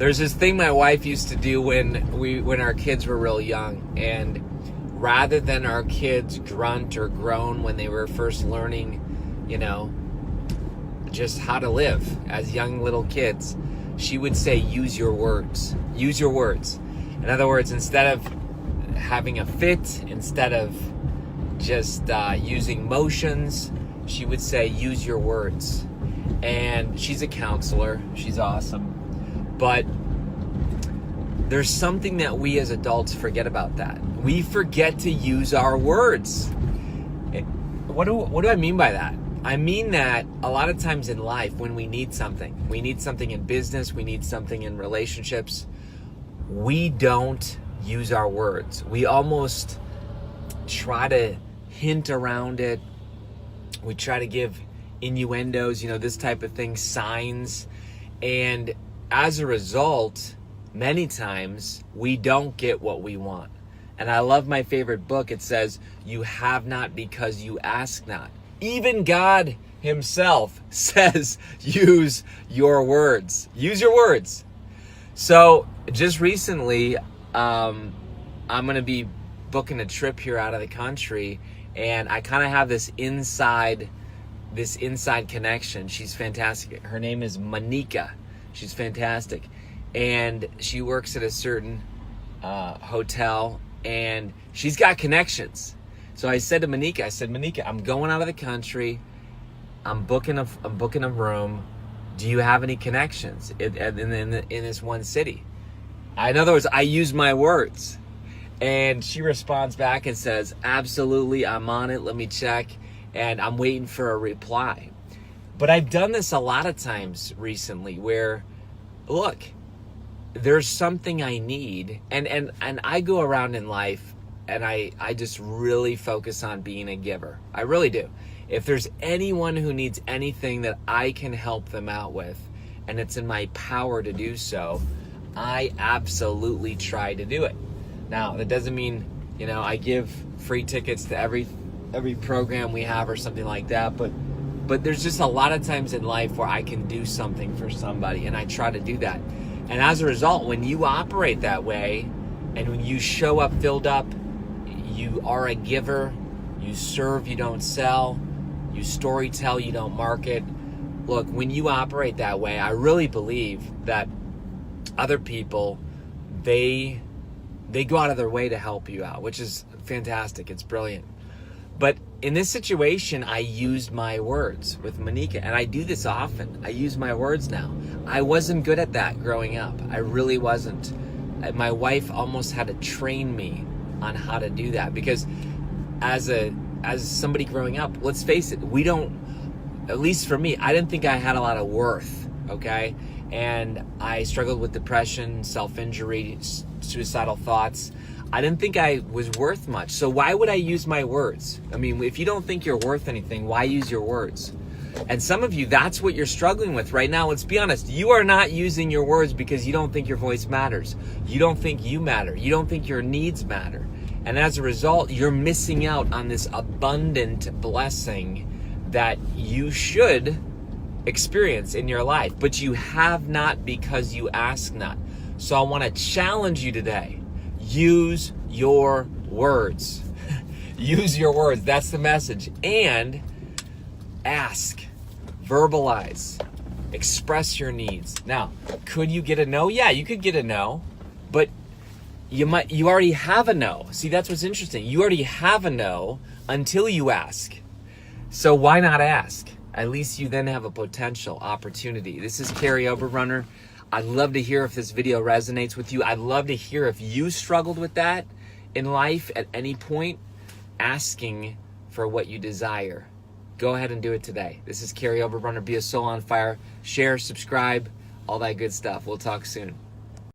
There's this thing my wife used to do when our kids were real young, and rather than our kids grunt or groan when they were first learning, just how to live as young little kids, she would say, use your words. Use your words. In other words, instead of having a fit, instead of just using motions, she would say, use your words. And she's a counselor. She's awesome. But there's something that we as adults forget about that. We forget to use our words. What do I mean by that? I mean that a lot of times in life when we need something in business, we need something in relationships, we don't use our words. We almost try to hint around it. We try to give innuendos, this type of thing, signs. And as a result, many times we don't get what we want. And I love my favorite book. It says, you have not because you ask not. Even God himself says, use your words. Use your words. So just recently, I'm going to be booking a trip here out of the country, and I kind of have this inside connection. She's fantastic. Her name is Monica. She's fantastic. And she works at a certain hotel, and she's got connections. So I said to Monica, I'm going out of the country. I'm booking a room. Do you have any connections in this one city? In other words, I use my words. And she responds back and says, absolutely, I'm on it. Let me check. And I'm waiting for a reply. But I've done this a lot of times recently where, look, there's something I need. And I go around in life and I just really focus on being a giver. I really do. If there's anyone who needs anything that I can help them out with, and it's in my power to do so, I absolutely try to do it. Now, that doesn't mean, I give free tickets to every program we have or something like that, but there's just a lot of times in life where I can do something for somebody, and I try to do that. And as a result, when you operate that way, and when you show up filled up, you are a giver, you serve, you don't sell, you storytell, you don't market. Look, when you operate that way, I really believe that other people, they go out of their way to help you out, which is fantastic. It's brilliant. But in this situation, I used my words with Monica, and I do this often. I use my words now. I wasn't good at that growing up. I really wasn't. My wife almost had to train me on how to do that, because as somebody growing up, let's face it, we don't, at least for me, I didn't think I had a lot of worth, okay? And I struggled with depression, self-injury, suicidal thoughts. I didn't think I was worth much. So why would I use my words? I mean, if you don't think you're worth anything, why use your words? And some of you, that's what you're struggling with right now. Let's be honest. You are not using your words because you don't think your voice matters. You don't think you matter. You don't think your needs matter. And as a result, you're missing out on this abundant blessing that you should experience in your life. But you have not because you ask not. So I want to challenge you today. Use your words. Use your words. That's the message. And ask, verbalize, express your needs. Now, could you get a no? Yeah, you could get a no, but you already have a no. See, that's what's interesting. You already have a no until you ask. So why not ask? At least you then have a potential opportunity. This is Kary Oberbrunner. I'd love to hear if this video resonates with you. I'd love to hear if you struggled with that in life at any point, asking for what you desire. Go ahead and do it today. This is Kary Oberbrunner. Be a soul on fire. Share, subscribe, all that good stuff. We'll talk soon.